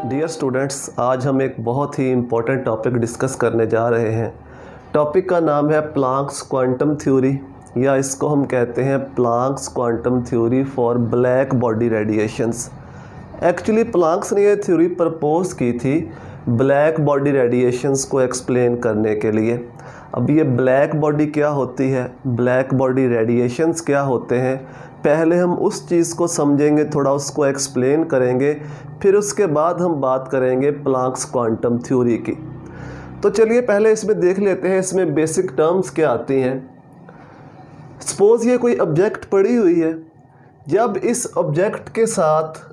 Dear students, आज हम एक बहुत ही इम्पोर्टेंट टॉपिक डिस्कस करने जा रहे हैं। टॉपिक का नाम है प्लांक्स क्वांटम थ्योरी, या इसको हम कहते हैं Planck's quantum theory for black body radiations. Actually Planck's ने यह थ्योरी प्रपोज की थी ब्लैक बॉडी रेडिएशंस को एक्सप्लेन करने के लिए। अब ये ब्लैक बॉडी क्या होती है, ब्लैक बॉडी रेडिएशंस क्या होते हैं, पहले हम उस चीज़ को समझेंगे, थोड़ा उसको एक्सप्लेन करेंगे, फिर उसके बाद हम बात करेंगे प्लांक्स क्वांटम थ्योरी की। तो चलिए पहले इसमें देख लेते हैं इसमें बेसिक टर्म्स क्या आती हैं। सपोज ये कोई ऑब्जेक्ट पड़ी हुई है, जब इस ऑब्जेक्ट के साथ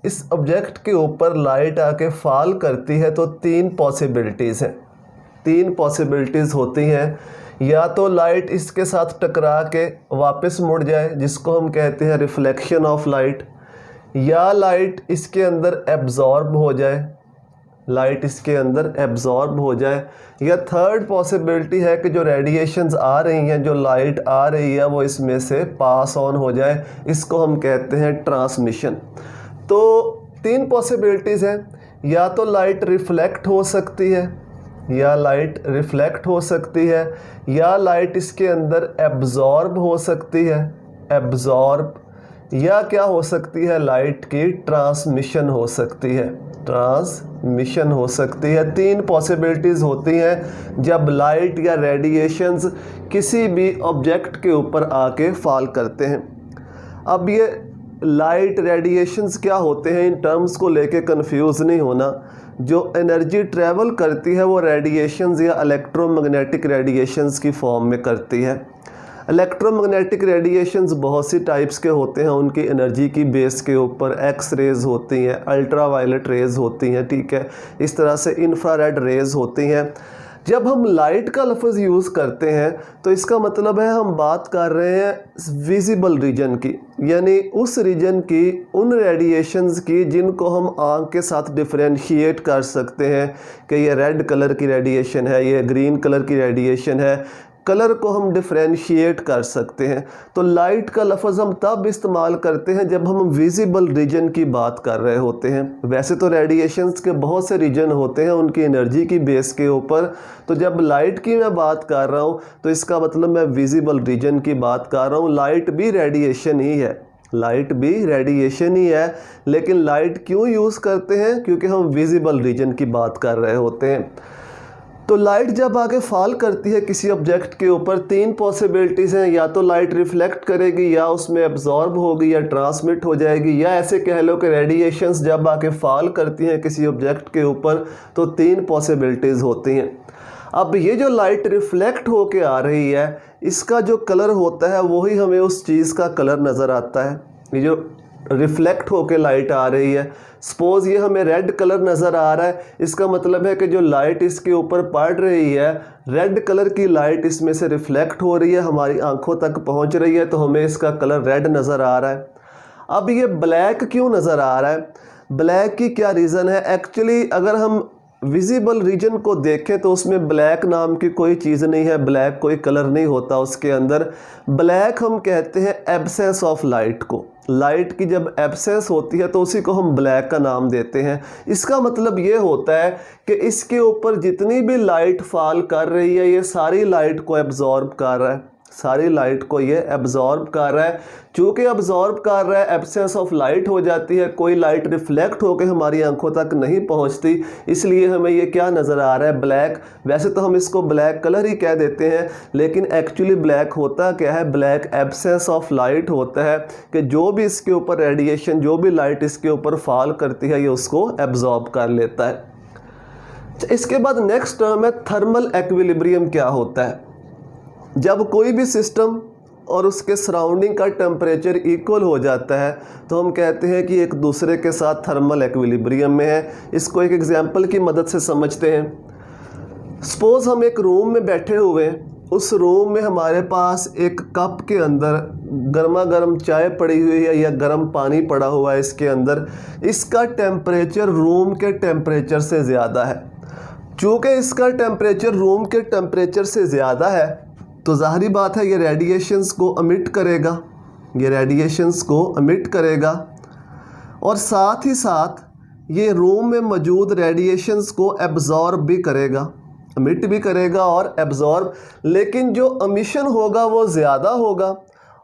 इस ऑब्जेक्ट के ऊपर लाइट आके फॉल करती है तो तीन पॉसिबिलिटीज़ हैं, तीन पॉसिबिलिटीज़ होती हैं। या तो लाइट इसके साथ टकरा के वापस मुड़ जाए, जिसको हम कहते हैं रिफ्लेक्शन ऑफ लाइट, या लाइट इसके अंदर एब्जॉर्ब हो जाए, लाइट इसके अंदर एब्जॉर्ब हो जाए, या थर्ड पॉसिबिलिटी है कि जो रेडिएशंस आ रही हैं, जो लाइट आ रही है, वो इसमें से पास ऑन हो जाए, इसको हम कहते हैं ट्रांसमिशन। तो तीन पॉसिबिलिटीज़ हैं, या तो लाइट रिफ्लेक्ट हो सकती है, या लाइट रिफ्लेक्ट हो सकती है, या लाइट इसके अंदर एब्जॉर्ब हो सकती है, एब्जॉर्ब, या क्या हो सकती है, लाइट की ट्रांसमिशन हो सकती है, ट्रांसमिशन हो सकती है। तीन पॉसिबिलिटीज़ होती हैं जब लाइट या रेडिएशंस किसी भी ऑब्जेक्ट के ऊपर आके फॉल करते हैं। अब ये लाइट रेडिएशंस क्या होते हैं, इन टर्म्स को लेके कंफ्यूज नहीं होना। जो एनर्जी ट्रैवल करती है वो रेडिएशंस या इलेक्ट्रोमैग्नेटिक रेडिएशंस की फॉर्म में करती है। इलेक्ट्रोमैग्नेटिक रेडिएशंस बहुत सी टाइप्स के होते हैं, उनकी एनर्जी की बेस के ऊपर एक्स रेज़ होती हैं, अल्ट्रा वायलेट रेज़ होती हैं, ठीक है, इस तरह से इंफ्रारेड रेज़ होती हैं। जब हम लाइट का लफ्ज़ यूज़ करते हैं तो इसका मतलब है हम बात कर रहे हैं विजिबल रीजन की, यानी उस रीजन की, उन रेडिएशंस की जिनको हम आँख के साथ डिफरेंशिएट कर सकते हैं कि ये रेड कलर की रेडिएशन है, ये ग्रीन कलर की रेडिएशन है, कलर को हम डिफरेंशिएट कर सकते हैं। तो लाइट का लफ्ज़ हम तब इस्तेमाल करते हैं जब हम विजिबल रीजन की बात कर रहे होते हैं। वैसे तो रेडिएशंस के बहुत से रीजन होते हैं उनकी एनर्जी की बेस के ऊपर, तो जब लाइट की मैं बात कर रहा हूँ तो इसका मतलब मैं विजिबल रीजन की बात कर रहा हूँ। लाइट भी रेडिएशन ही है, लाइट भी रेडिएशन ही है, लेकिन लाइट क्यों यूज़ करते हैं, क्योंकि हम विजिबल रीजन की बात कर रहे होते हैं। तो लाइट जब आके फॉल करती है किसी ऑब्जेक्ट के ऊपर, तीन पॉसिबिलिटीज़ हैं, या तो लाइट रिफ्लेक्ट करेगी, या उसमें एब्जॉर्ब होगी, या ट्रांसमिट हो जाएगी, या ऐसे कह लो कि रेडिएशंस जब आके फॉल करती हैं किसी ऑब्जेक्ट के ऊपर तो तीन पॉसिबिलिटीज़ होती हैं। अब ये जो लाइट रिफ्लेक्ट होके आ रही है, इसका जो कलर होता है वही हमें उस चीज़ का कलर नज़र आता है। ये जो रिफ्लेक्ट होके लाइट आ रही है, सपोज़ ये हमें रेड कलर नज़र आ रहा है, इसका मतलब है कि जो लाइट इसके ऊपर पड़ रही है, रेड कलर की लाइट इसमें से रिफ्लेक्ट हो रही है, हमारी आंखों तक पहुंच रही है, तो हमें इसका कलर रेड नज़र आ रहा है। अब ये ब्लैक क्यों नज़र आ रहा है, ब्लैक की क्या रीज़न है? एक्चुअली अगर हम विजिबल रीजन को देखें तो उसमें ब्लैक नाम की कोई चीज़ नहीं है, ब्लैक कोई कलर नहीं होता उसके अंदर। ब्लैक हम कहते हैं एब्सेंस ऑफ लाइट को, लाइट की जब एब्सेंस होती है तो उसी को हम ब्लैक का नाम देते हैं। इसका मतलब ये होता है कि इसके ऊपर जितनी भी लाइट फॉल कर रही है, ये सारी लाइट को एब्जॉर्ब कर रहा है, सारी लाइट को ये एब्जॉर्ब कर रहा है। चूँकि एब्जॉर्ब कर रहा है, एब्सेंस ऑफ लाइट हो जाती है, कोई लाइट रिफ्लेक्ट होकर हमारी आंखों तक नहीं पहुंचती, इसलिए हमें ये क्या नज़र आ रहा है, ब्लैक। वैसे तो हम इसको ब्लैक कलर ही कह देते हैं, लेकिन एक्चुअली ब्लैक होता क्या है, ब्लैक एब्सेंस ऑफ लाइट होता है कि जो भी इसके ऊपर रेडिएशन, जो भी लाइट इसके ऊपर फॉल करती है, ये उसको एब्जॉर्ब कर लेता है। इसके बाद नेक्स्ट टर्म है थर्मल एक्विलिब्रियम। क्या होता है? जब कोई भी सिस्टम और उसके सराउंडिंग का टेम्परेचर इक्वल हो जाता है तो हम कहते हैं कि एक दूसरे के साथ थर्मल एक्विलिब्रियम में है। इसको एक एग्जांपल की मदद से समझते हैं। सपोज़ हम एक रूम में बैठे हुए हैं, उस रूम में हमारे पास एक कप के अंदर गर्मा गर्म चाय पड़ी हुई है या गर्म पानी पड़ा हुआ है इसके अंदर। इसका टेम्परेचर रूम के टेम्परेचर से ज़्यादा है। चूँकि इसका टेम्परेचर रूम के टेम्परेचर से ज़्यादा है तो ज़ाहिरी बात है ये रेडिएशंस को अमिट करेगा, ये रेडिएशंस को अमिट करेगा, और साथ ही साथ ये रूम में मौजूद रेडिएशंस को एब्जॉर्ब भी करेगा, एमिट भी करेगा और एब्जॉर्ब, लेकिन जो एमिशन होगा वो ज़्यादा होगा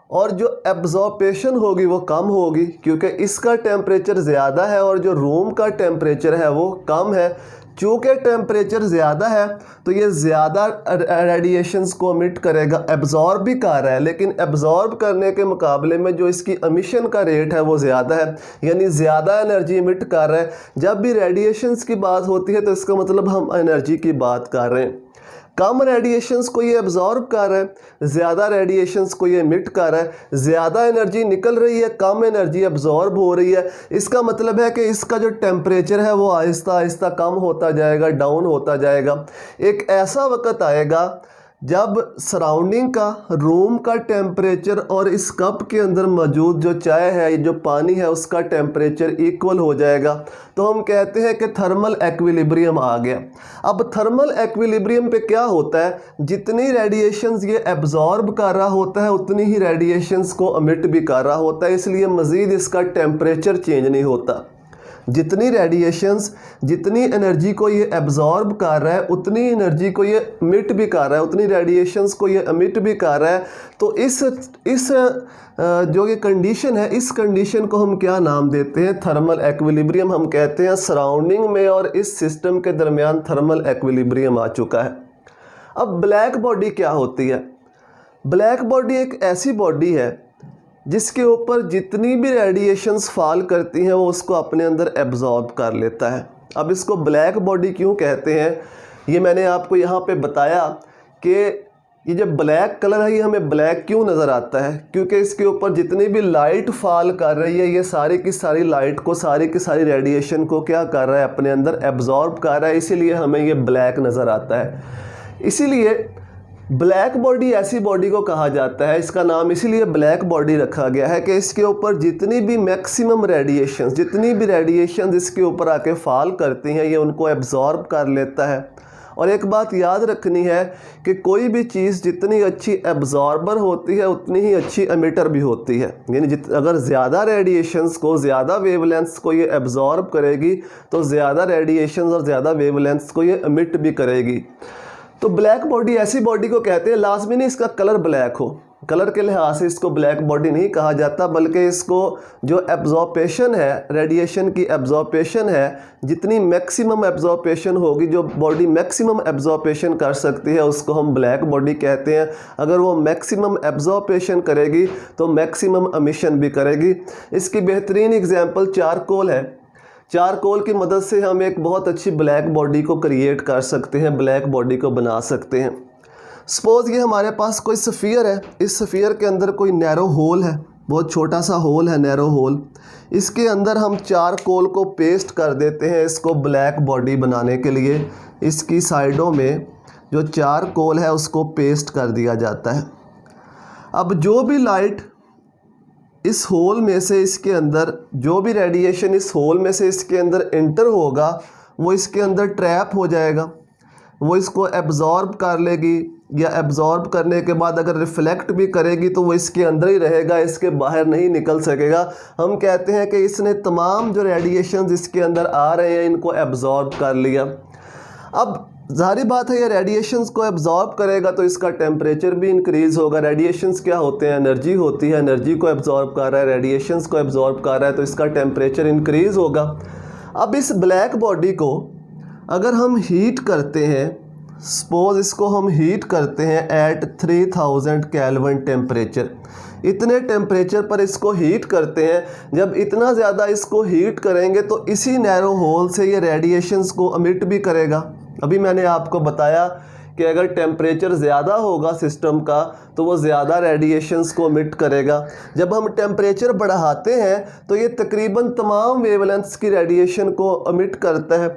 और जो एब्जॉर्पेशन होगी वो कम होगी, क्योंकि इसका टेम्परेचर ज़्यादा है और जो रूम का टेम्परेचर है वो कम है। चूँकि टेम्परेचर ज़्यादा है तो ये ज़्यादा रेडिएशंस को एमिट करेगा, एब्जॉर्ब भी कर रहा है, लेकिन एब्जॉर्ब करने के मुकाबले में जो इसकी एमिशन का रेट है वो ज़्यादा है, यानी ज़्यादा एनर्जी एमिट कर रहा है। जब भी रेडिएशंस की बात होती है तो इसका मतलब हम एनर्जी की बात कर रहे हैं। कम रेडिएशंस को ये एब्जॉर्ब कर रहा है, ज़्यादा रेडिएशंस को ये एमिट कर रहा है, ज़्यादा एनर्जी निकल रही है, कम एनर्जी एब्जॉर्ब हो रही है। इसका मतलब है कि इसका जो टेम्परेचर है वो आहिस्ता आहिस्ता कम होता जाएगा, डाउन होता जाएगा। एक ऐसा वक्त आएगा जब सराउंडिंग का, रूम का टेम्परेचर और इस कप के अंदर मौजूद जो चाय है, जो पानी है, उसका टेम्परेचर इक्वल हो जाएगा, तो हम कहते हैं कि थर्मल एक्विलिब्रियम आ गया। अब थर्मल एक्विलिब्रियम पे क्या होता है, जितनी रेडिएशंस ये एब्जॉर्ब कर रहा होता है उतनी ही रेडिएशंस को एमिट भी कर रहा होता है, इसलिए मज़ीद इसका टेम्परेचर चेंज नहीं होता। जितनी रेडिएशंस, जितनी एनर्जी को ये एब्जॉर्ब कर रहा है उतनी एनर्जी को ये एमिट भी कर रहा है, उतनी रेडिएशंस को ये एमिट भी कर रहा है। तो इस जो ये कंडीशन है, इस कंडीशन को हम क्या नाम देते हैं, थर्मल एक्विलिब्रियम हम कहते हैं। सराउंडिंग में और इस सिस्टम के दरमियान थर्मल एक्विलिब्रियम आ चुका है। अब ब्लैक बॉडी क्या होती है? ब्लैक बॉडी एक ऐसी बॉडी है जिसके ऊपर जितनी भी रेडिएशंस फॉल करती हैं वो उसको अपने अंदर एब्जॉर्ब कर लेता है। अब इसको ब्लैक बॉडी क्यों कहते हैं, ये मैंने आपको यहाँ पे बताया कि ये जो ब्लैक कलर है ये हमें ब्लैक क्यों नज़र आता है, क्योंकि इसके ऊपर जितनी भी लाइट फॉल कर रही है ये सारी की सारी लाइट को, सारी की सारी रेडिएशन को क्या कर रहा है, अपने अंदर एब्जॉर्ब कर रहा है, इसीलिए हमें ये ब्लैक नज़र आता है। इसीलिए ब्लैक बॉडी ऐसी बॉडी को कहा जाता है, इसका नाम इसीलिए ब्लैक बॉडी रखा गया है कि इसके ऊपर जितनी भी मैक्सिमम रेडिएशंस, जितनी भी रेडिएशंस इसके ऊपर आके फॉल करती हैं ये उनको एब्जॉर्ब कर लेता है। और एक बात याद रखनी है कि कोई भी चीज़ जितनी अच्छी एब्जॉर्बर होती है उतनी ही अच्छी एमिटर भी होती है, यानी अगर ज़्यादा रेडिएशंस को, ज़्यादा वेवलेंथ्स को ये एब्जॉर्ब करेगी तो ज़्यादा रेडिएशंस और ज़्यादा वेवलेंथ्स को ये एमिट भी करेगी। तो ब्लैक बॉडी ऐसी बॉडी को कहते हैं, लाजमी नहीं इसका कलर ब्लैक हो, कलर के लिहाज से इसको ब्लैक बॉडी नहीं कहा जाता, बल्कि इसको जो एब्जॉर्पेशन है, रेडिएशन की एब्जॉर्पेशन है, जितनी मैक्सिमम एब्जॉर्पेशन होगी, जो बॉडी मैक्सिमम एब्जॉर्पेशन कर सकती है उसको हम ब्लैक बॉडी कहते हैं। अगर वो मैक्सिमम एब्जॉर्पेशन करेगी तो मैक्सिमम एमिशन भी करेगी। इसकी बेहतरीन एग्जांपल चारकोल है। चारकोल की मदद से हम एक बहुत अच्छी ब्लैक बॉडी को क्रिएट कर सकते हैं, ब्लैक बॉडी को बना सकते हैं। सपोज़ ये हमारे पास कोई सफ़ियर है, इस सफ़ियर के अंदर कोई नैरो होल है, बहुत छोटा सा होल है, नैरो होल। इसके अंदर हम चारकोल को पेस्ट कर देते हैं इसको ब्लैक बॉडी बनाने के लिए। इसकी साइडों में जो चारकोल है उसको पेस्ट कर दिया जाता है। अब जो भी लाइट इस होल में से, इसके अंदर जो भी रेडिएशन इस होल में से इसके अंदर एंटर होगा वो इसके अंदर ट्रैप हो जाएगा, वो इसको एब्जॉर्ब कर लेगी, या एब्जॉर्ब करने के बाद अगर रिफ्लेक्ट भी करेगी तो वो इसके अंदर ही रहेगा, इसके बाहर नहीं निकल सकेगा। हम कहते हैं कि इसने तमाम जो रेडिएशन इसके अंदर आ रहे हैं इनको एब्जॉर्ब कर लिया। अब ज़ाहिर बात है ये रेडिएशंस को एब्जॉर्ब करेगा तो इसका टेम्परेचर भी इंक्रीज़ होगा। रेडिएशंस क्या होते हैं, एनर्जी होती है, एनर्जी को एब्जॉर्ब कर रहा है, रेडिएशंस को एब्जॉर्ब कर रहा है तो इसका टेम्परेचर इंक्रीज़ होगा। अब इस ब्लैक बॉडी को अगर हम हीट करते हैं, सपोज़ इसको हम हीट करते हैं एट 3000 केल्विन टेम्परेचर, इतने टेम्परेचर पर इसको हीट करते हैं। जब इतना ज़्यादा इसको हीट करेंगे तो इसी नैरो होल से ये रेडिएशंस को एमिट भी करेगा। अभी मैंने आपको बताया कि अगर टेम्परेचर ज़्यादा होगा सिस्टम का तो वो ज़्यादा रेडिएशंस को एमिट करेगा। जब हम टेम्परेचर बढ़ाते हैं तो ये तकरीबन तमाम वेवलेंथ्स की रेडिएशन को एमिट करता है।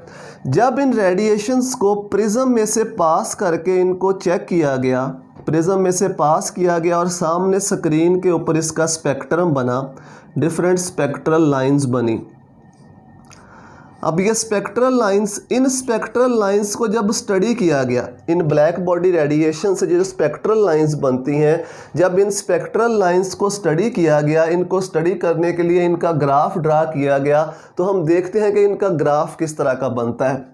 जब इन रेडिएशंस को प्रिज्म में से पास करके इनको चेक किया गया, प्रिज्म में से पास किया गया और सामने स्क्रीन के ऊपर इसका स्पेक्ट्रम बना, डिफरेंट स्पेक्ट्रल लाइंस बनी। अब ये स्पेक्ट्रल लाइंस, इन स्पेक्ट्रल लाइंस को जब स्टडी किया गया, इन ब्लैक बॉडी रेडिएशन से जो स्पेक्ट्रल लाइंस बनती हैं, जब इन स्पेक्ट्रल लाइंस को स्टडी किया गया, इनको स्टडी करने के लिए इनका ग्राफ ड्रा किया गया, तो हम देखते हैं कि इनका ग्राफ किस तरह का बनता है।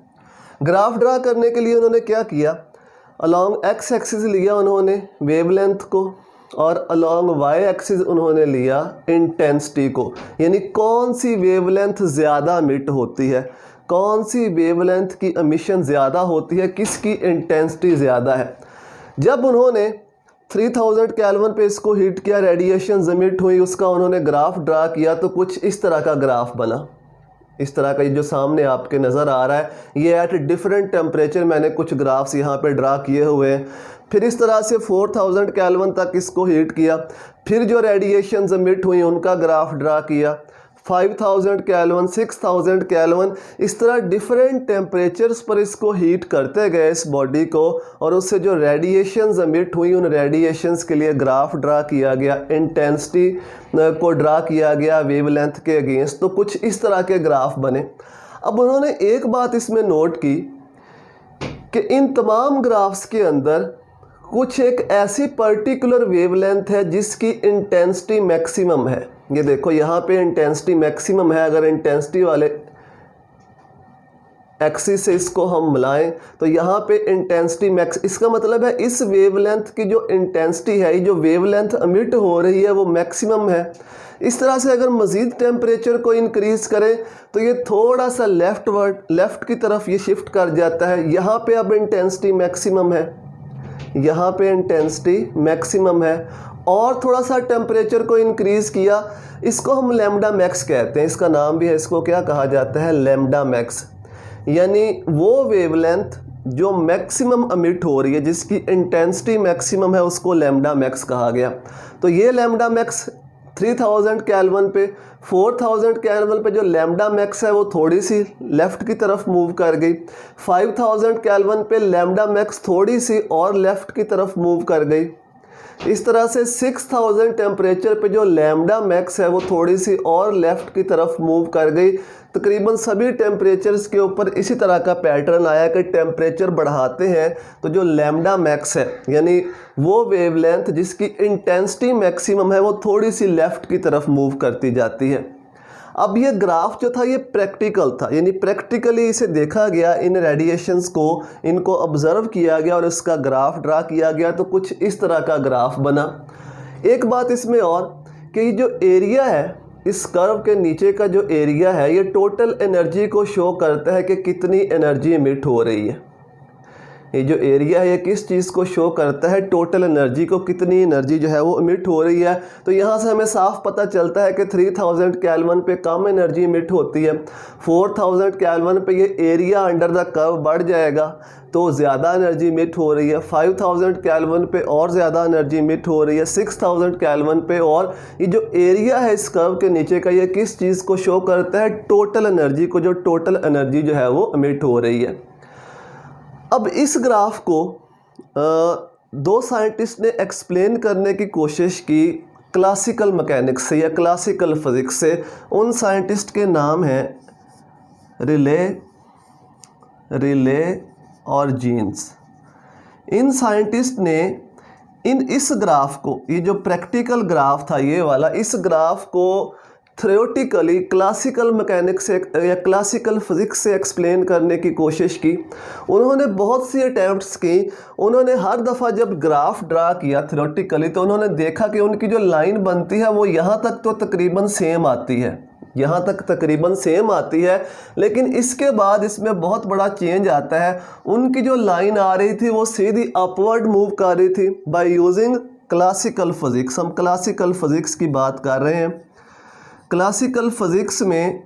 ग्राफ ड्रा करने के लिए उन्होंने क्या किया, अलॉन्ग एक्स एक्सिस लिया उन्होंने वेवलेंथ को, और अलॉन्ग वाई एक्सिस उन्होंने लिया इंटेंसिटी को, यानी कौन सी वेवलेंथ ज़्यादा एमिट होती है, कौन सी वेवलेंथ की एमिशन ज़्यादा होती है, किसकी इंटेंसिटी ज़्यादा है। जब उन्होंने 3000 केल्विन पे इसको हीट किया, रेडिएशन एमिट हुई, उसका उन्होंने ग्राफ ड्रा किया, तो कुछ इस तरह का ग्राफ बना। इस तरह का ये जो सामने आपके नज़र आ रहा है, ये एट डिफरेंट टेम्परेचर मैंने कुछ ग्राफ्स यहाँ पे ड्रा किए हुए हैं। फिर इस तरह से 4000 केल्विन तक इसको हीट किया, फिर जो रेडिएशन एमिट हुई उनका ग्राफ ड्रा किया, 5000 केल्विन, 6000 केल्विन, इस तरह डिफरेंट टेम्परेचर्स पर इसको हीट करते गए इस बॉडी को, और उससे जो रेडिएशंस एमिट हुई उन रेडिएशंस के लिए ग्राफ ड्रा किया गया, इंटेंसिटी को ड्रा किया गया वेवलेंथ के अगेंस्ट। तो कुछ इस तरह के ग्राफ बने। अब उन्होंने एक बात इसमें नोट की कि इन तमाम ग्राफ्स के अंदर कुछ एक ऐसी पर्टिकुलर वेवलेंथ है जिसकी इंटेंसिटी मैक्सिमम है। ये देखो यहाँ पे इंटेंसिटी मैक्सिमम है। अगर इंटेंसिटी वाले एक्सिस से इसको हम मिलाएं तो यहाँ पे इंटेंसिटी मैक्स, इसका मतलब है इस वेवलेंथ की जो इंटेंसिटी है, ये जो वेवलेंथ एमिट हो रही है वो मैक्सिमम है। इस तरह से अगर मज़ीद टेम्परेचर को इंक्रीज़ करें तो ये थोड़ा सा लेफ़्ट की तरफ ये शिफ्ट कर जाता है। यहाँ पे अब इंटेंसिटी मैक्सिमम है, यहाँ पे इंटेंसिटी मैक्सिमम है, और थोड़ा सा टेम्परेचर को इंक्रीज़ किया, इसको हम लैम्डा मैक्स कहते हैं। इसका नाम भी है, इसको क्या कहा जाता है, लैम्डा मैक्स। यानी वो वेवलेंथ जो मैक्सिमम एमिट हो रही है, जिसकी इंटेंसिटी मैक्सिमम है, उसको लैम्डा मैक्स कहा गया। तो ये लैम्डा मैक्स 3000 केल्विन पे, 4000 केल्विन पे जो लैम्डा मैक्स है वो थोड़ी सी लेफ़्ट की तरफ मूव कर गई। 5000 केल्विन पे लैम्डा मैक्स थोड़ी सी और लेफ़्ट की तरफ मूव कर गई। इस तरह से 6000 टेम्परेचर पे जो लैम्डा मैक्स है वो थोड़ी सी और लेफ़्ट की तरफ मूव कर गई। तकरीबन सभी टेम्परेचर्स के ऊपर इसी तरह का पैटर्न आया कि टेम्परेचर बढ़ाते हैं तो जो लैम्डा मैक्स है, यानी वो वेवलेंथ जिसकी इंटेंसिटी मैक्सिमम है, वो थोड़ी सी लेफ़्ट की तरफ मूव करती जाती है। अब ये ग्राफ जो था ये प्रैक्टिकल था, यानी प्रैक्टिकली इसे देखा गया, इन रेडिएशंस को इनको ऑब्ज़र्व किया गया और इसका ग्राफ ड्रा किया गया, तो कुछ इस तरह का ग्राफ बना। एक बात इसमें और कि ये जो एरिया है, इस कर्व के नीचे का जो एरिया है, ये टोटल एनर्जी को शो करता है कि कितनी एनर्जी एमिट हो रही है। ये जो एरिया है ये किस चीज़ को शो करता है, टोटल एनर्जी को, कितनी एनर्जी जो है वो एमिट हो रही है। तो यहाँ से हमें साफ पता चलता है कि 3000 केल्विन पे कम एनर्जी एमिट होती है, 4000 केल्विन पे ये एरिया अंडर द कर्व बढ़ जाएगा तो ज़्यादा एनर्जी एमिट हो रही है, 5000 केल्विन पे और ज़्यादा एनर्जी एमिट हो रही है, 6000 केल्विन पे। और ये जो एरिया है इस कर्व के नीचे का, ये किस चीज़ को शो करता है, टोटल एनर्जी को, जो टोटल एनर्जी जो है वो एमिट हो रही है। अब इस ग्राफ को दो साइंटिस्ट ने एक्सप्लेन करने की कोशिश की क्लासिकल मैकेनिक्स से या क्लासिकल फिज़िक्स से। उन साइंटिस्ट के नाम हैं रिले और जीन्स। इन साइंटिस्ट ने इस ग्राफ को, ये जो प्रैक्टिकल ग्राफ था ये वाला, इस ग्राफ को थ्योरेटिकली क्लासिकल मैकेनिक्स से या क्लासिकल फिज़िक्स से एक्सप्लेन करने की कोशिश की। उन्होंने बहुत सी अटैम्प्ट्स की। उन्होंने हर दफ़ा जब ग्राफ ड्रा किया थ्योरेटिकली तो उन्होंने देखा कि उनकी जो लाइन बनती है वो यहाँ तक तो तकरीबन सेम आती है, यहाँ तक तकरीबन सेम आती है, लेकिन इसके बाद इसमें बहुत बड़ा चेंज आता है। उनकी जो लाइन आ रही थी वो सीधी अपवर्ड मूव कर रही थी बाय यूजिंग क्लासिकल फिज़िक्स। हम क्लासिकल फिज़िक्स की बात कर रहे हैं। क्लासिकल फिज़िक्स में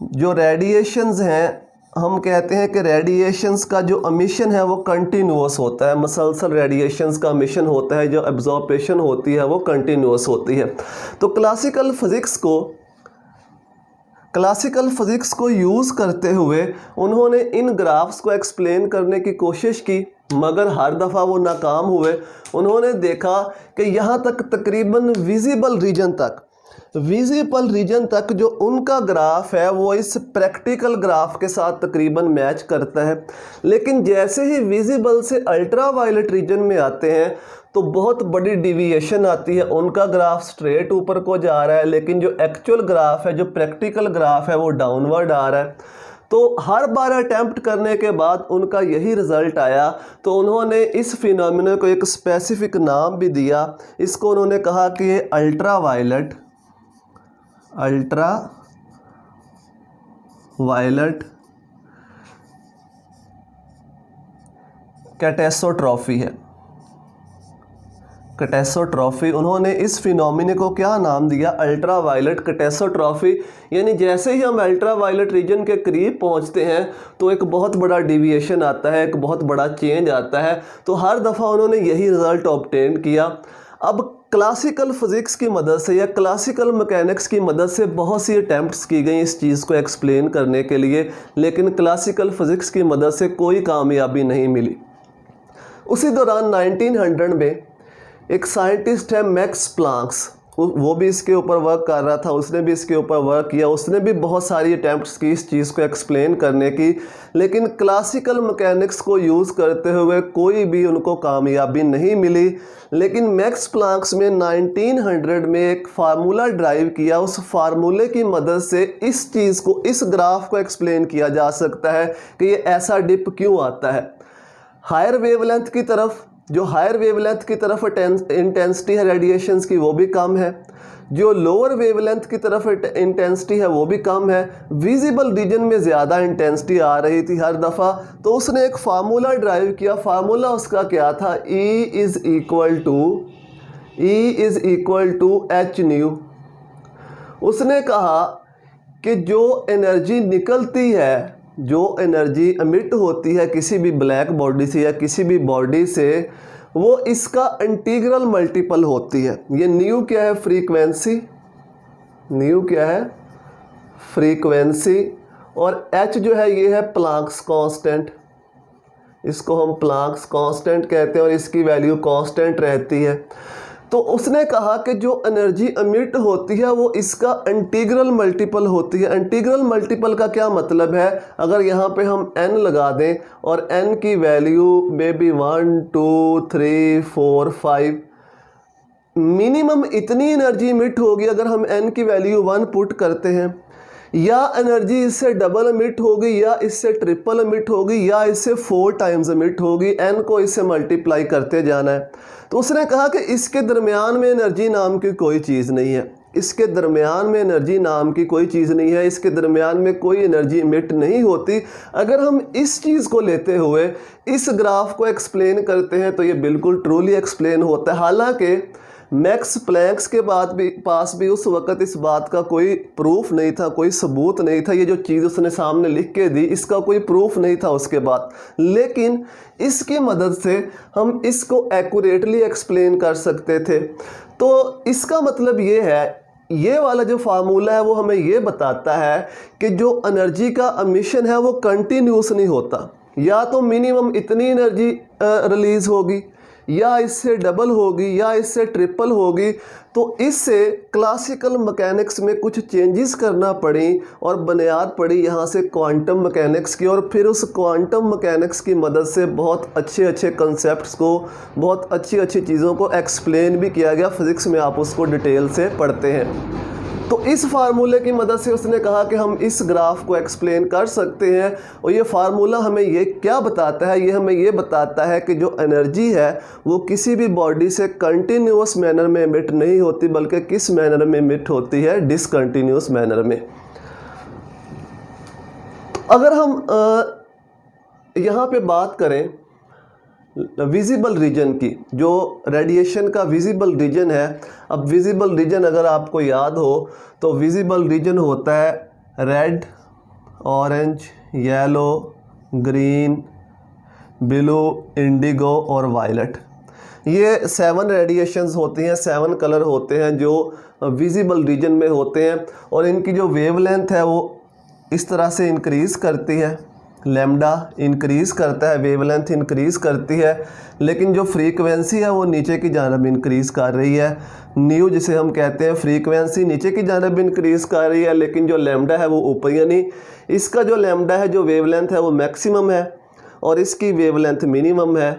जो रेडिएशंस हैं, हम कहते हैं कि रेडिएशंस का जो एमिशन है वो कंटिन्यूअस होता है, मसलसल रेडिएशंस का एमिशन होता है, जो एब्जॉर्प्शन होती है वो कंटिन्यूअस होती है। तो क्लासिकल फिज़िक्स को यूज़ करते हुए उन्होंने इन ग्राफ्स को एक्सप्लेन करने की कोशिश की, मगर हर दफ़ा वो नाकाम हुए। उन्होंने देखा कि यहाँ तक तकरीबन विजिबल रीजन तक विजिबल रीजन तक जो उनका ग्राफ है वो इस प्रैक्टिकल ग्राफ के साथ तकरीबन मैच करता है, लेकिन जैसे ही विजिबल से अल्ट्रा वायलेट रीजन में आते हैं तो बहुत बड़ी डिविएशन आती है। उनका ग्राफ स्ट्रेट ऊपर को जा रहा है, लेकिन जो एक्चुअल ग्राफ है, जो प्रैक्टिकल ग्राफ है, वो डाउनवर्ड आ रहा है। तो हर बार अटैम्प्ट करने के बाद उनका यही रिज़ल्ट आया। तो उन्होंने इस फिनोमिना को एक स्पेसिफिक नाम भी दिया। इसको उन्होंने कहा कि ये अल्ट्रा वायलेट कैटास्ट्रोफी है। कैटास्ट्रोफी, उन्होंने इस फिनोमिना को क्या नाम दिया? Ultraviolet catastrophe. यानी जैसे ही हम अल्ट्रा वायलेट रीजन के करीब पहुंचते हैं तो एक बहुत बड़ा डिविएशन आता है, एक बहुत बड़ा चेंज आता है। तो हर दफ़ा उन्होंने यही रिज़ल्ट ऑब्टेन किया। अब क्लासिकल फिज़िक्स की मदद से या क्लासिकल मैकेनिक्स की मदद से बहुत सी अटैम्प्ट्स की गई इस चीज़ को एक्सप्लेन करने के लिए, लेकिन क्लासिकल फिज़िक्स की मदद से कोई कामयाबी नहीं मिली। उसी दौरान 1900 में एक साइंटिस्ट है मैक्स प्लैंक्स, वो भी इसके ऊपर वर्क कर रहा था, उसने भी इसके ऊपर वर्क किया। उसने भी बहुत सारी अटैम्प्ट्स की इस चीज़ को एक्सप्लेन करने की, लेकिन क्लासिकल मैकेनिक्स को यूज़ करते हुए कोई भी उनको कामयाबी नहीं मिली। लेकिन मैक्स प्लैंक्स में 1900 में एक फार्मूला ड्राइव किया। उस फार्मूले की मदद से इस चीज़ को, इस ग्राफ को एक्सप्लेन किया जा सकता है कि ये ऐसा डिप क्यों आता है। हायर वेवलेंथ की तरफ, जो हायर वेवलेंथ की तरफ इंटेंसिटी है रेडिएशंस की, वो भी कम है। जो लोअर वेवलेंथ की तरफ इंटेंसिटी है वो भी कम है। विजिबल रीजन में ज़्यादा इंटेंसिटी आ रही थी हर दफ़ा। तो उसने एक फार्मूला ड्राइव किया। फार्मूला उसका क्या था? E is equal to h nu. उसने कहा कि जो एनर्जी निकलती है, जो एनर्जी एमिट होती है किसी भी ब्लैक बॉडी से या किसी भी बॉडी से, वो इसका इंटीग्रल मल्टीपल होती है। ये न्यू क्या है? फ्रीक्वेंसी। न्यू क्या है? फ्रीक्वेंसी। और एच जो है ये है प्लैंक्स कांस्टेंट। इसको हम प्लैंक्स कांस्टेंट कहते हैं और इसकी वैल्यू कांस्टेंट रहती है। तो उसने कहा कि जो एनर्जी एमिट होती है वो इसका इंटीग्रल मल्टीपल होती है। इंटीग्रल मल्टीपल का क्या मतलब है? अगर यहाँ पे हम n लगा दें और n की वैल्यू मे बी 1 2 3 4 5, मिनिमम इतनी एनर्जी एमिट होगी अगर हम n की वैल्यू 1 पुट करते हैं, या एनर्जी इससे डबल एमिट होगी, या इससे ट्रिपल एमिट होगी, या इससे 4 टाइम्स एमिट होगी। n को इससे मल्टीप्लाई करते जाना है। तो उसने कहा कि इसके दरमियान में एनर्जी नाम की कोई चीज़ नहीं है। इसके दरमियान में एनर्जी नाम की कोई चीज़ नहीं है। इसके दरमियान में कोई एनर्जी इमिट नहीं होती। अगर हम इस चीज़ को लेते हुए इस ग्राफ को एक्सप्लेन करते हैं तो ये बिल्कुल ट्रूली एक्सप्लेन होता है। हालांकि मैक्स प्लैंक्स के पास भी उस वक़्त इस बात का कोई प्रूफ नहीं था, कोई सबूत नहीं था। ये जो चीज़ उसने सामने लिख के दी, इसका कोई प्रूफ नहीं था उसके बाद, लेकिन इसकी मदद से हम इसको एक्यूरेटली एक्सप्लेन कर सकते थे। तो इसका मतलब ये है, ये वाला जो फार्मूला है वो हमें ये बताता है कि जो एनर्जी का एमिशन है वो कंटिन्यूस नहीं होता। या तो मिनिमम इतनी एनर्जी रिलीज़ होगी, या इससे डबल होगी, या इससे ट्रिपल होगी। तो इससे क्लासिकल मैकेनिक्स में कुछ चेंजेस करना पड़ी और बुनियाद पड़ी यहाँ से क्वांटम मैकेनिक्स की। और फिर उस क्वांटम मैकेनिक्स की मदद से बहुत अच्छे अच्छे कंसेप्ट्स को, बहुत अच्छी अच्छी चीज़ों को एक्सप्लेन भी किया गया। फिज़िक्स में आप उसको डिटेल से पढ़ते हैं। तो इस फार्मूले की मदद से उसने कहा कि हम इस ग्राफ को एक्सप्लेन कर सकते हैं। और ये फार्मूला हमें ये क्या बताता है? ये हमें ये बताता है कि जो एनर्जी है वो किसी भी बॉडी से कंटिन्यूस मैनर में एमिट नहीं होती, बल्कि किस मैनर में एमिट होती है? डिसकंटिन्यूस मैनर में। तो अगर हम यहाँ पे बात करें विजिबल रीजन की, जो रेडिएशन का विजिबल रीजन है। अब विजिबल रीजन अगर आपको याद हो तो विजिबल रीजन होता है red, orange, yellow, green, blue, Indigo और वायलेट। ये 7 रेडिएशंस होती हैं, 7 कलर होते हैं जो विजिबल रीजन में होते हैं। और इनकी जो वेवलेंथ है वो इस तरह से इंक्रीज़ करती है। लैम्डा इंक्रीज़ करता है, वेवलेंथ इंक्रीज़ करती है, लेकिन जो फ्रीक्वेंसी है वो नीचे की जानब इंक्रीज़ कर रही है। न्यू जिसे हम कहते हैं फ्रीक्वेंसी नीचे की जानब इंक्रीज़ कर रही है, लेकिन जो लैम्डा है वो ऊपर, यानी इसका जो लैम्डा है जो वेवलेंथ है वो मैक्सिमम है और इसकी वेवलेंथ मिनिमम है।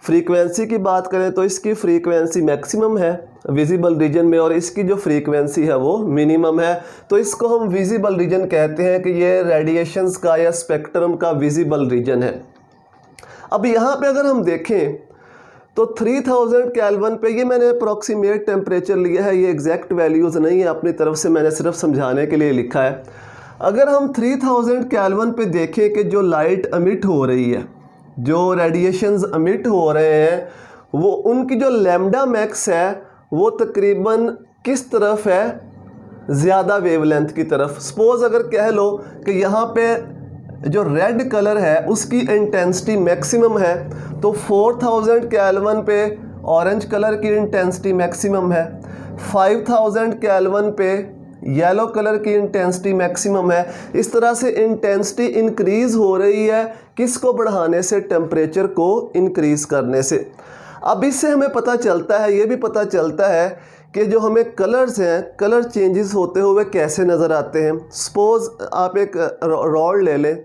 फ्रीक्वेंसी की बात करें तो इसकी फ्रीक्वेंसी मैक्सिमम है विजिबल रीजन में और इसकी जो फ्रीक्वेंसी है वो मिनिमम है। तो इसको हम विजिबल रीजन कहते हैं कि ये रेडिएशंस का या स्पेक्ट्रम का विजिबल रीजन है। अब यहाँ पे अगर हम देखें तो 3000 केल्विन पे, ये मैंने अप्रॉक्सीमेट टेम्परेचर लिया है, ये एग्जैक्ट वैल्यूज़ नहीं है, अपनी तरफ से मैंने सिर्फ समझाने के लिए लिखा है। अगर हम 3000 केल्विन पे देखें कि जो लाइट अमिट हो रही है, जो रेडिएशंस अमिट हो रहे हैं, वो उनकी जो लैम्डा मैक्स है वो तकरीबन किस तरफ है, ज़्यादा वेवलेंथ की तरफ। सपोज़ अगर कह लो कि यहाँ पे जो रेड कलर है उसकी इंटेंसिटी मैक्सिमम है, तो 4000 केल्विन पे ऑरेंज कलर की इंटेंसिटी मैक्सिमम है, 5000 केल्विन पे येलो कलर की इंटेंसिटी मैक्सिमम है। इस तरह से इंटेंसिटी इंक्रीज़ हो रही है, किसको बढ़ाने से, टेम्परेचर को इंक्रीज़ करने से। अब इससे हमें पता चलता है, ये भी पता चलता है कि जो हमें कलर्स हैं, कलर चेंजेस होते हुए कैसे नज़र आते हैं। सपोज़ आप एक रॉड ले लें,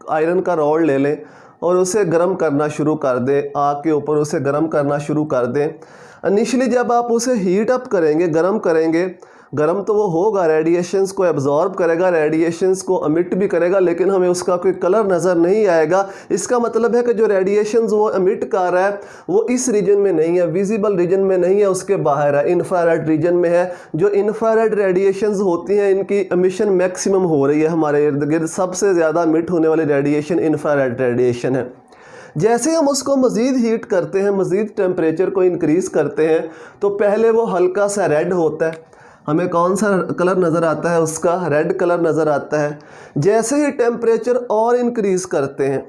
आयरन का रॉड ले लें और उसे गर्म करना शुरू कर दें, आग के ऊपर उसे गर्म करना शुरू कर दें। इनिशियली जब आप उसे हीट अप करेंगे, गर्म करेंगे, गर्म तो वो होगा, रेडिएशंस को एब्जॉर्ब करेगा, रेडिएशंस को अमिट भी करेगा, लेकिन हमें उसका कोई कलर नज़र नहीं आएगा। इसका मतलब है कि जो रेडिएशंस वो अमिट कर रहा है वो इस रीजन में नहीं है, विजिबल रीजन में नहीं है, उसके बाहर है, इंफ्रारेड रीजन में है। जो इंफ्रारेड रेडिएशंस होती हैं इनकी एमिशन मैक्सिमम हो रही है हमारे इर्द गिर्द, सबसे ज़्यादा अमिट होने वाली रेडिएशन इंफ्रारेड रेडिएशन है। जैसे हम उसको मज़ीद हीट करते हैं, मज़ीद टेम्परेचर को इंक्रीज़ करते हैं, तो पहले वो हल्का सा रेड होता है, हमें कौन सा कलर नज़र आता है, उसका रेड कलर नज़र आता है। जैसे ही टेम्परेचर और इंक्रीज़ करते हैं,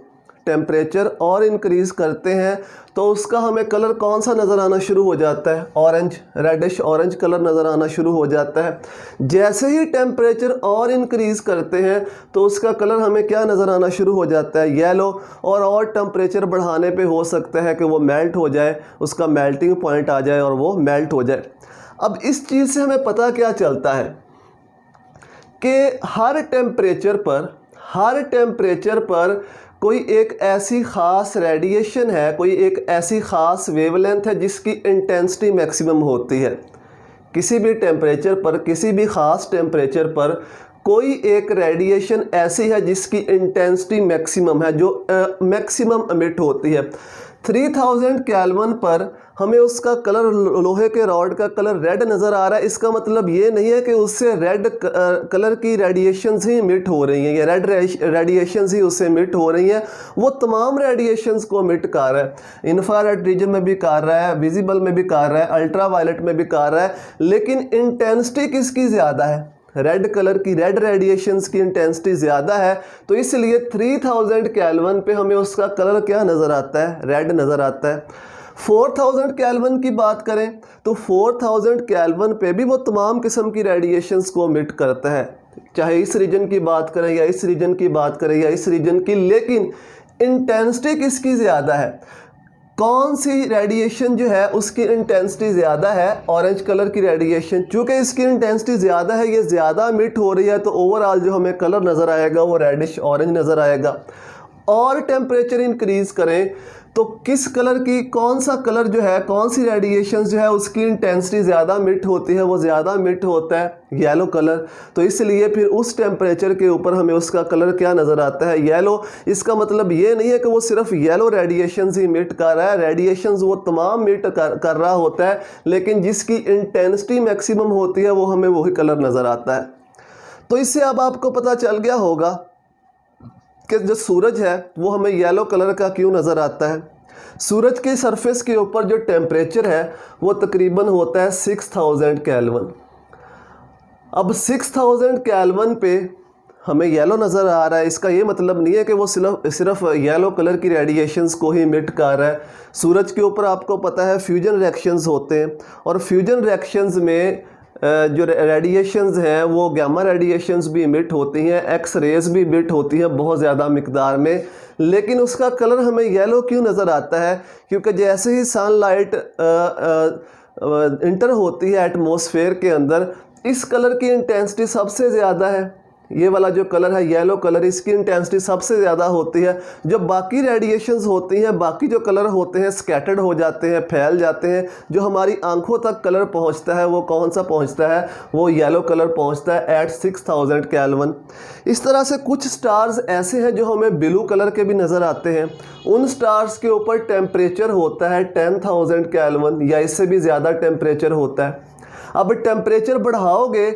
टेम्परेचर और इंक्रीज़ करते हैं, तो उसका हमें कलर कौन सा नज़र आना शुरू हो जाता है, ऑरेंज, रेडिश ऑरेंज कलर नज़र आना शुरू हो जाता है। जैसे ही टेम्परेचर और इंक्रीज़ करते हैं तो उसका कलर हमें क्या नज़र आना शुरू हो जाता है, येलो। और टेम्परेचर बढ़ाने पे हो सकता है कि वो मेल्ट हो जाए, उसका मेल्टिंग पॉइंट आ जाए और वो मेल्ट हो जाए। अब इस चीज़ से हमें पता क्या चलता है कि हर टेम्परेचर पर कोई एक ऐसी ख़ास रेडिएशन है, कोई एक ऐसी ख़ास वेवलेंथ है जिसकी इंटेंसिटी मैक्सिमम होती है। किसी भी टेम्परेचर पर, किसी भी ख़ास टेम्परेचर पर कोई एक रेडिएशन ऐसी है जिसकी इंटेंसिटी मैक्सिमम है, जो मैक्सिमम अमिट होती है। 3000 केल्विन पर हमें उसका कलर, लोहे के रॉड का कलर रेड नज़र आ रहा है। इसका मतलब ये नहीं है कि उससे रेड कलर की रेडिएशंस ही इमिट हो रही हैं या रेड रेडिएशंस ही उससे इमिट हो रही हैं। वो तमाम रेडिएशंस को इमिट कर रहा है, इंफ्रारेड रीजन में भी कर रहा है, विजिबल में भी कर रहा है, अल्ट्रावायलेट में भी कर रहा है, लेकिन इंटेंसिटी किसकी ज़्यादा है, रेड कलर की, रेड रेडिएशंस की इंटेंसिटी ज़्यादा है। तो इसलिए 3000 केल्विन पे हमें उसका कलर क्या नज़र आता है, रेड नज़र आता है। 4000 केल्विन की बात करें तो 4000 केल्विन पे भी वो तमाम किस्म की रेडिएशंस को इमिट करता है, चाहे इस रीजन की बात करें या इस रीजन की बात करें या इस रीजन की, लेकिन इंटेंसिटी किसकी ज़्यादा है, कौन सी रेडिएशन जो है उसकी इंटेंसिटी ज़्यादा है, ऑरेंज कलर की रेडिएशन। चूँकि इसकी इंटेंसिटी ज़्यादा है, ये ज़्यादा इमिट हो रही है, तो ओवरऑल जो हमें कलर नज़र आएगा वो रेडिश ऑरेंज नज़र आएगा। और टेम्परेचर इंक्रीज़ करें तो किस कलर की, कौन सा कलर जो है, कौन सी रेडिएशन जो है उसकी इंटेंसिटी ज़्यादा मिट होती है, वो ज़्यादा मिट होता है येलो कलर। तो इसलिए फिर उस टेम्परेचर के ऊपर हमें उसका कलर क्या नज़र आता है, येलो। इसका मतलब ये नहीं है कि वो सिर्फ येलो रेडिएशंस ही मिट कर रहा है, रेडिएशंस वो तमाम मिट कर रहा होता है, लेकिन जिसकी इंटेंसिटी मैक्सिमम होती है वो हमें वही कलर नज़र आता है। तो इससे अब आपको पता चल गया होगा कि जो सूरज है वो हमें येलो कलर का क्यों नज़र आता है। सूरज के सरफेस के ऊपर जो टेम्परेचर है वो तकरीबन होता है 6000 केल्विन। अब 6000 केल्विन पे हमें येलो नज़र आ रहा है, इसका ये मतलब नहीं है कि वो सिर्फ येलो कलर की रेडिएशंस को ही इमिट कर रहा है। सूरज के ऊपर आपको पता है फ्यूजन रिएक्शंस होते हैं और फ्यूजन रिएक्शंस में जो रेडिएशंस हैं वो गामा रेडिएशंस भी इमिट होती हैं, एक्स रेज भी इमिट होती हैं बहुत ज़्यादा मिकदार में, लेकिन उसका कलर हमें येलो क्यों नज़र आता है? क्योंकि जैसे ही सनलाइट इंटर होती है एटमॉस्फेयर के अंदर, इस कलर की इंटेंसिटी सबसे ज़्यादा है। ये वाला जो कलर है येलो कलर, इसकी इंटेंसिटी सबसे ज़्यादा होती है। जो बाकी रेडिएशंस होती हैं, बाकी जो कलर होते हैं स्कैटर्ड हो जाते हैं, फैल जाते हैं। जो हमारी आंखों तक कलर पहुंचता है वो कौन सा पहुंचता है? वो येलो कलर पहुंचता है एट 6000 केल्विन। इस तरह से कुछ स्टार्स ऐसे हैं जो हमें ब्लू कलर के भी नज़र आते हैं। उन स्टार्स के ऊपर टेम्परेचर होता है 10,000 केल्विन या इससे भी ज़्यादा टेम्परेचर होता है। अब टेम्परेचर बढ़ाओगे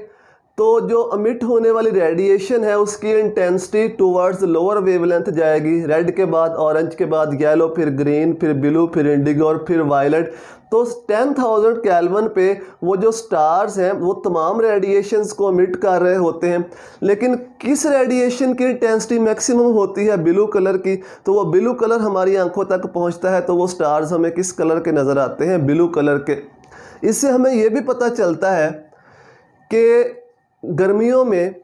तो जो अमिट होने वाली रेडिएशन है उसकी इंटेंसिटी टुवर्ड्स लोअर वेवलेंथ जाएगी। रेड के बाद ऑरेंज के बाद येलो, फिर ग्रीन, फिर ब्लू, फिर इंडिगो और फिर वायलेट। तो 10,000 केल्विन पे वो जो स्टार्स हैं वो तमाम रेडिएशंस को अमिट कर रहे होते हैं। लेकिन किस रेडिएशन की इंटेंसिटी मैक्सिमम होती है? ब्लू कलर की। तो वो ब्लू कलर हमारी आंखों तक पहुंचता है। तो वो स्टार्स हमें किस कलर के नज़र आते हैं? ब्लू कलर के। इससे हमें ये भी पता चलता है कि गर्मियों में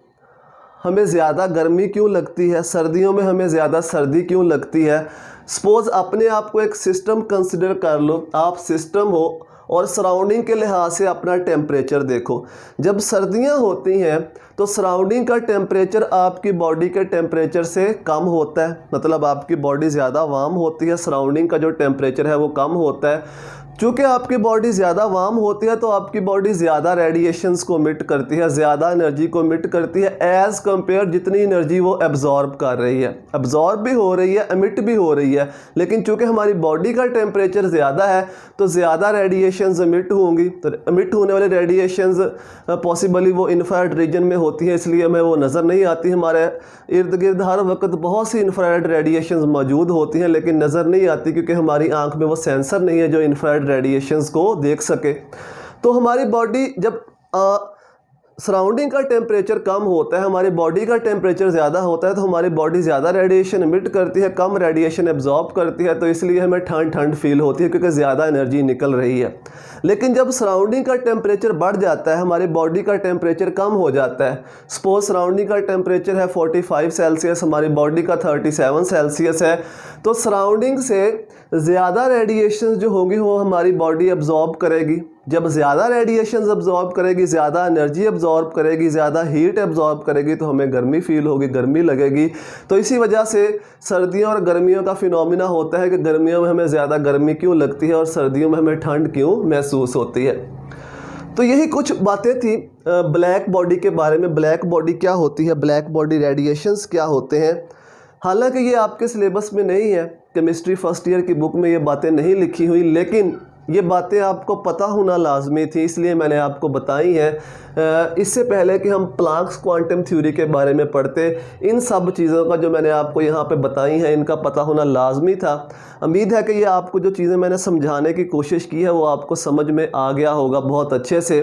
हमें ज़्यादा गर्मी क्यों लगती है, सर्दियों में हमें ज़्यादा सर्दी क्यों लगती है। सपोज़ अपने आप को एक सिस्टम कंसिडर कर लो, आप सिस्टम हो और सराउंडिंग के लिहाज से अपना टेम्परेचर देखो। जब सर्दियां होती हैं तो सराउंडिंग का टेम्परेचर आपकी बॉडी के टेम्परेचर से कम होता है, मतलब आपकी बॉडी ज़्यादा वार्म होती है, सराउंडिंग का जो टेम्परेचर है वो कम होता है। चूँकि आपकी बॉडी ज़्यादा वार्म होती है तो आपकी बॉडी ज़्यादा रेडिएशंस को इमिट करती है, ज़्यादा एनर्जी को इमिट करती है एज़ कंपेयर जितनी एनर्जी वो एब्जॉर्ब कर रही है। एब्जॉर्ब भी हो रही है, इमिट भी हो रही है, लेकिन चूँकि हमारी बॉडी का टेम्परेचर ज़्यादा है तो ज़्यादा रेडिएशंस इमिट होंगी। तो इमिट होने वाली रेडिएशंस पॉसिबली वो इंफ्रारेड रीजन में होती है, इसलिए हमें वो नज़र नहीं आती। हमारे इर्द गिर्द हर वक्त बहुत सी इंफ्रारेड रेडिएशंस मौजूद होती हैं लेकिन नज़र नहीं आती, क्योंकि हमारी आँख में वो सेंसर नहीं है जो इंफ्रारेड रेडिएशंस को देख सके। तो हमारी बॉडी जब सराउंडिंग का टेम्परेचर कम होता है, हमारी बॉडी का टेम्परेचर ज़्यादा होता है, तो हमारी बॉडी ज़्यादा रेडिएशन इमिट करती है, कम रेडिएशन एब्जॉर्ब करती है, तो इसलिए हमें ठंड फील होती है क्योंकि ज़्यादा एनर्जी निकल रही है। लेकिन जब सराउंडिंग का टेम्परेचर बढ़ जाता है, हमारी बॉडी का टेम्परेचर कम हो जाता है, सपोज सराउंडिंग का टेम्परेचर है 45 सेल्सियस, हमारी बॉडी का 37 सेल्सियस है, तो सराउंडिंग से ज़्यादा रेडिएशन जो होंगी वो हमारी बॉडी एब्जॉर्ब करेगी। जब ज़्यादा रेडिएशन एब्जॉर्ब करेगी, ज़्यादा एनर्जी एब्जॉर्ब करेगी, ज़्यादा हीट एब्जॉर्ब करेगी, तो हमें गर्मी फील होगी, गर्मी लगेगी। तो इसी वजह से सर्दियों और गर्मियों का फिनोमिना होता है कि गर्मियों में हमें ज़्यादा गर्मी क्यों लगती है और सर्दियों में हमें ठंड क्यों महसूस होती है। तो यही कुछ बातें थी ब्लैक बॉडी के बारे में। ब्लैक बॉडी क्या होती है, ब्लैक बॉडी रेडिएशंस क्या होते हैं। हालांकि ये आपके सिलेबस में नहीं है, केमिस्ट्री फर्स्ट ईयर की बुक में ये बातें नहीं लिखी हुई, लेकिन ये बातें आपको पता होना लाजमी थी, इसलिए मैंने आपको बताई हैं। इससे पहले कि हम प्लांक्स क्वांटम थ्योरी के बारे में पढ़ते, इन सब चीज़ों का जो मैंने आपको यहाँ पे बताई हैं इनका पता होना लाजमी था। उम्मीद है कि ये आपको जो चीज़ें मैंने समझाने की कोशिश की है वो आपको समझ में आ गया होगा बहुत अच्छे से।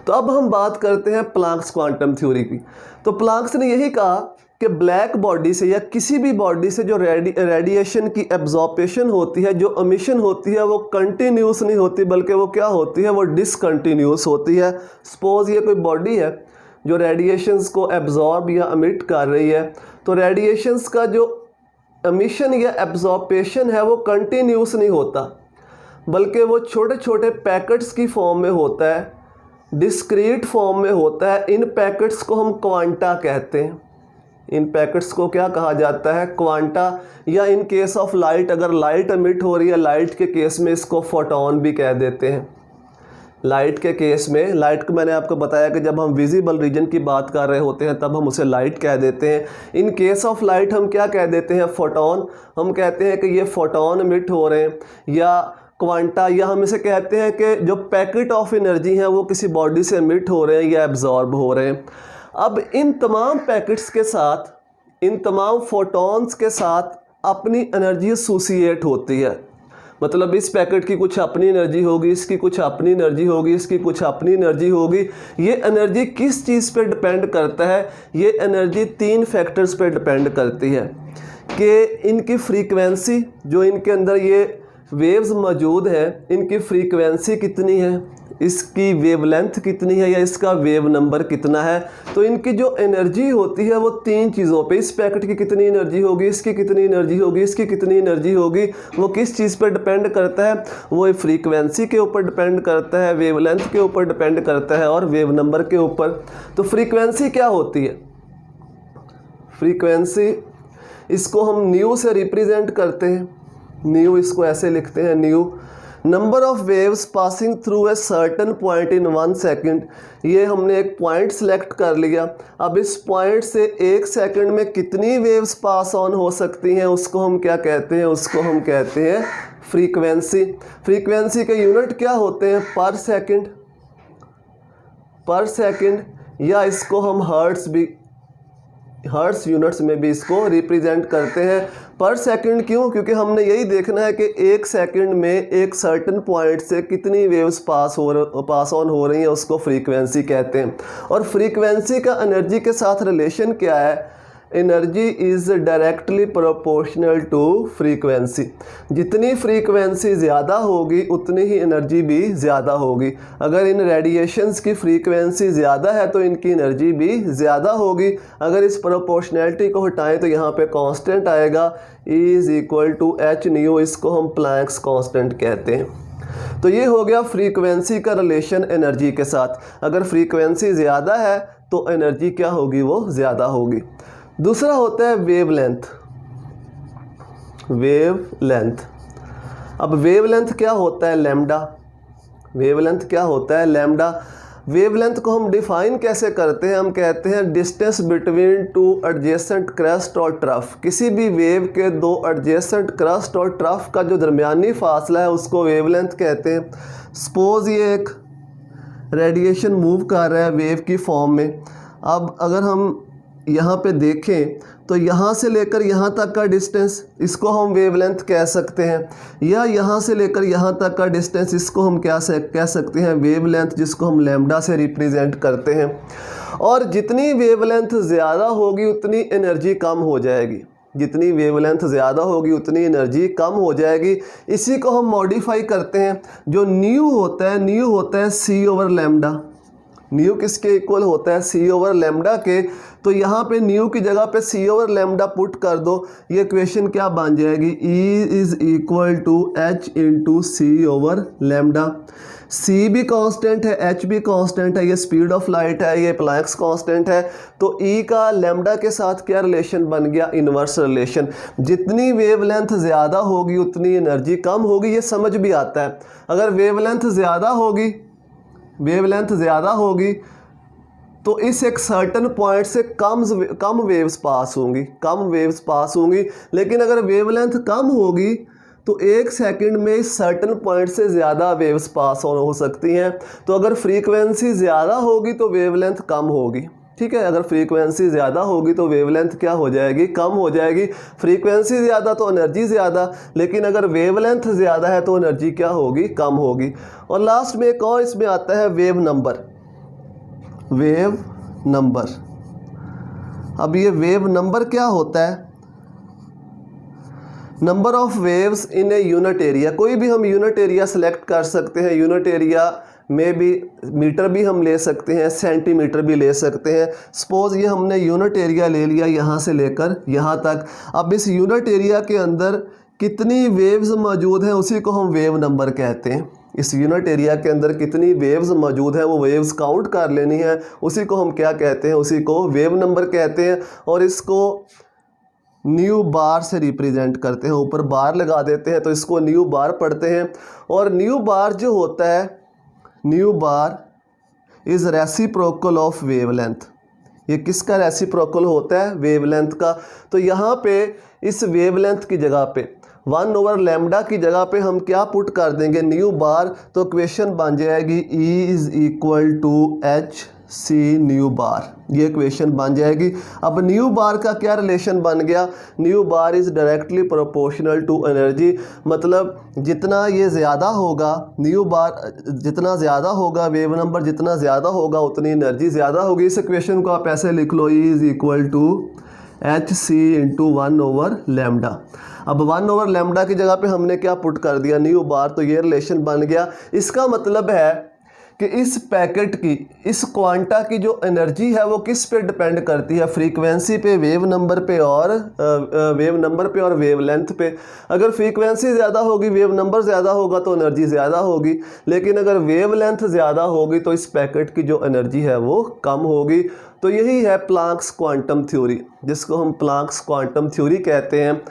तो अब हम बात करते हैं प्लांक्स क्वांटम थ्योरी की। तो प्लांक्स ने यही कहा कि ब्लैक बॉडी से या किसी भी बॉडी से जो रेडिएशन की एब्जॉर्प्शन होती है, जो एमिशन होती है, वो कंटिन्यूस नहीं होती, बल्कि वो क्या होती है, वो डिसकंटिन्यूस होती है। सपोज ये कोई बॉडी है जो रेडिएशंस को एब्जॉर्ब या एमिट कर रही है, तो रेडिएशंस का जो एमिशन या एब्जॉर्प्शन है वो कंटिन्यूस नहीं होता, बल्कि वो छोटे छोटे पैकेट्स की फॉर्म में होता है, डिस्क्रीट फॉर्म में होता है। इन पैकेट्स को हम क्वांटा कहते हैं। इन पैकेट्स को क्या कहा जाता है, क्वांटा, या इन केस ऑफ लाइट, अगर लाइट एमिट हो रही है, लाइट के केस में इसको फोटोन भी कह देते हैं। लाइट के केस में, लाइट को मैंने आपको बताया कि जब हम विजिबल रीजन की बात कर रहे होते हैं तब हम उसे लाइट कह देते हैं। इन केस ऑफ लाइट हम क्या कह देते हैं, फोटोन। हम कहते हैं कि ये फोटोन एमिट हो रहे हैं, या क्वांटा, या हम इसे कहते हैं कि जो पैकेट ऑफ एनर्जी हैं वो किसी बॉडी से एमिट हो रहे हैं या एब्जॉर्ब हो रहे हैं। अब इन तमाम पैकेट्स के साथ, इन तमाम फोटॉन्स के साथ अपनी एनर्जी एसोसिएट होती है। मतलब इस पैकेट की कुछ अपनी एनर्जी होगी, इसकी कुछ अपनी एनर्जी होगी, इसकी कुछ अपनी एनर्जी होगी। ये एनर्जी किस चीज़ पे डिपेंड करता है, ये एनर्जी 3 फैक्टर्स पे डिपेंड करती है कि इनकी फ्रीक्वेंसी, जो इनके अंदर ये वेव्स मौजूद है, इनकी फ्रीक्वेंसी कितनी है, इसकी वेवलेंथ कितनी है या इसका वेव नंबर कितना है। तो इनकी जो एनर्जी होती है वो तीन चीज़ों पे, इस पैकेट की कितनी एनर्जी होगी, इसकी कितनी एनर्जी होगी, इसकी कितनी एनर्जी होगी, वो किस चीज़ पर डिपेंड करता है, वो फ्रीक्वेंसी के ऊपर डिपेंड करता है, वेवलेंथ के ऊपर डिपेंड करता है और वेव नंबर के ऊपर। तो फ्रीक्वेंसी क्या होती है, फ्रीक्वेंसी इसको हम न्यू से रिप्रेजेंट करते हैं, न्यू इसको ऐसे लिखते हैं, new number of waves passing through a certain point in 1 second. ये हमने एक पॉइंट सेलेक्ट कर लिया, अब इस पॉइंट से 1 सेकंड में कितनी वेव्स पास ऑन हो सकती हैं उसको हम क्या कहते हैं, उसको हम कहते हैं फ्रीक्वेंसी। फ्रीक्वेंसी के यूनिट क्या होते हैं, पर सेकंड, पर सेकंड, या इसको हम हर्ट्स भी, हर्ट्स यूनिट्स में भी इसको रिप्रेजेंट करते हैं। पर सेकंड क्यों, क्योंकि हमने यही देखना है कि 1 सेकंड में एक सर्टन पॉइंट से कितनी वेव्स पास ऑन हो रही हैं, उसको फ्रीक्वेंसी कहते हैं। और फ्रीक्वेंसी का एनर्जी के साथ रिलेशन क्या है, energy is directly proportional to frequency. जितनी फ्रीक्वेंसी ज़्यादा होगी उतनी ही एनर्जी भी ज़्यादा होगी। अगर इन रेडिएशंस की फ्रीक्वेंसी ज़्यादा है तो इनकी एनर्जी भी ज़्यादा होगी। अगर इस प्रोपोर्शनैलिटी को हटाएं तो यहाँ पे कांस्टेंट आएगा, E is equal to h nu, इसको हम प्लैंक्स कांस्टेंट कहते हैं। तो ये हो गया फ्रीक्वेंसी का रिलेशन एनर्जी के साथ। अगर फ्रीक्वेंसी ज़्यादा है तो एनर्जी क्या होगी, वो ज़्यादा होगी। दूसरा होता है वेवलेंथ, वेवलेंथ। अब वेवलेंथ क्या होता है, लैम्डा। वेवलेंथ क्या होता है, लैम्डा। वेवलेंथ को हम डिफाइन कैसे करते हैं, हम कहते हैं distance between two adjacent crust और ट्रफ। किसी भी वेव के दो एडजेसेंट क्रस्ट और ट्रफ का जो दरमियानी फासला है उसको वेवलेंथ कहते हैं। सपोज ये एक रेडिएशन मूव कर रहा है वेव की फॉर्म में। अब अगर हम यहाँ पे देखें तो यहाँ से लेकर यहाँ तक का डिस्टेंस, इसको हम वेवलेंथ कह सकते हैं, या यहाँ से लेकर यहाँ तक का डिस्टेंस, इसको हम क्या कह सकते हैं, वेवलेंथ, जिसको हम लैम्डा से रिप्रेजेंट करते हैं। और जितनी वेवलेंथ ज़्यादा होगी उतनी एनर्जी कम हो जाएगी, जितनी वेवलेंथ ज़्यादा होगी उतनी एनर्जी कम हो जाएगी। इसी को हम मॉडिफाई करते हैं। जो न्यू होता है, न्यू होता है सी ओवर लैम्डा। न्यू किसके इक्वल होता है, सी ओवर लैम्डा के। तो यहाँ पे न्यू की जगह पे सी ओवर लैम्डा पुट कर दो, ये इक्वेशन क्या बन जाएगी, E is equal to h into c over lambda. C भी कांस्टेंट है, एच भी कांस्टेंट है, ये स्पीड ऑफ लाइट है, ये प्लैंक्स कांस्टेंट है। तो E का लैम्डा के साथ क्या रिलेशन बन गया, इन्वर्स रिलेशन। जितनी वेवलेंथ ज़्यादा होगी उतनी एनर्जी कम होगी, ये समझ भी आता है। अगर वेवलेंथ ज़्यादा होगी, वेवलेंथ ज़्यादा होगी तो इस एक सर्टन पॉइंट से कम वेव्स पास होंगी, कम वेव्स पास होंगी। लेकिन अगर वेवलेंथ कम होगी तो 1 सेकंड में इस सर्टन पॉइंट से ज़्यादा वेव्स पास ऑन हो सकती हैं। तो अगर फ्रीक्वेंसी ज़्यादा होगी तो वेवलेंथ कम होगी, ठीक है। अगर फ्रीक्वेंसी ज़्यादा होगी तो वेवलेंथ क्या हो जाएगी, कम हो जाएगी। फ्रीक्वेंसी ज़्यादा तो एनर्जी ज़्यादा, लेकिन अगर वेवलेंथ ज़्यादा है तो एनर्जी क्या होगी, कम होगी। और लास्ट में एक और इसमें आता है वेव नंबर, वेव नंबर। अब ये वेव नंबर क्या होता है, number of waves in a unit area. कोई भी हम यूनिट एरिया सेलेक्ट कर सकते हैं। यूनिट एरिया में भी मीटर भी हम ले सकते हैं, सेंटीमीटर भी ले सकते हैं। सपोज ये हमने यूनिट एरिया ले लिया यहाँ से लेकर यहाँ तक। अब इस यूनिट एरिया के अंदर कितनी वेव्स मौजूद हैं उसी को हम वेव नंबर कहते हैं। इस यूनिट एरिया के अंदर कितनी वेव्स मौजूद हैं वो वेव्स काउंट कर लेनी है, उसी को हम क्या कहते हैं, उसी को वेव नंबर कहते हैं। और इसको न्यू बार से रिप्रेजेंट करते हैं, ऊपर बार लगा देते हैं तो इसको न्यू बार पढ़ते हैं। और न्यू बार जो होता है, new bar is reciprocal of wavelength. ये किसका रेसिप्रोकल होता है, वेवलेंथ का। तो यहाँ पे इस वेवलेंथ की जगह पे 1 ओवर लैम्डा की जगह पे हम क्या पुट कर देंगे, न्यू बार। तो इक्वेशन बन जाएगी E is equal to h c nu bar, ये इक्वेशन बन जाएगी। अब न्यू बार का क्या रिलेशन बन गया, nu bar is directly proportional to energy. मतलब जितना ये ज़्यादा होगा, न्यू बार जितना ज़्यादा होगा, वेव नंबर जितना ज़्यादा होगा उतनी एनर्जी ज़्यादा होगी। इस इक्वेशन को आप ऐसे लिख लो, E is equal to h c into 1 over lambda. अब 1 ओवर लैम्डा की जगह पे हमने क्या पुट कर दिया, न्यू बार। तो ये रिलेशन बन गया। इसका मतलब है कि इस पैकेट की, इस क्वांटा की जो एनर्जी है वो किस पे डिपेंड करती है, फ्रीक्वेंसी पे, वेव नंबर पे और वेव लेंथ पे। अगर फ्रीक्वेंसी ज़्यादा होगी, वेव नंबर ज़्यादा होगा तो एनर्जी ज़्यादा होगी, लेकिन अगर वेव लेंथ ज़्यादा होगी तो इस पैकेट की जो एनर्जी है वो कम होगी। तो यही है प्लांक्स क्वांटम थ्योरी, जिसको हम प्लांक्स क्वांटम थ्योरी कहते हैं।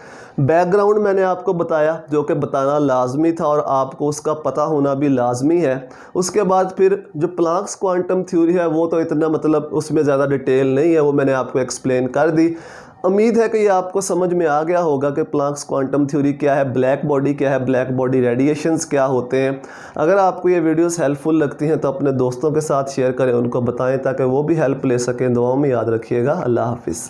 बैकग्राउंड मैंने आपको बताया, जो कि बताना लाजमी था और आपको उसका पता होना भी लाजमी है। उसके बाद फिर जो प्लांक्स क्वांटम थ्योरी है वो तो इतना मतलब उसमें ज़्यादा डिटेल नहीं है, वो मैंने आपको एक्सप्लेन कर दी। उम्मीद है कि ये आपको समझ में आ गया होगा कि प्लांक्स क्वांटम थ्योरी क्या है, ब्लैक बॉडी क्या है, ब्लैक बॉडी रेडिएशंस क्या होते हैं। अगर आपको ये वीडियोस हेल्पफुल लगती हैं तो अपने दोस्तों के साथ शेयर करें, उनको बताएं ताकि वो भी हेल्प ले सकें। दुआओं में याद रखिएगा। अल्लाह हाफिज़।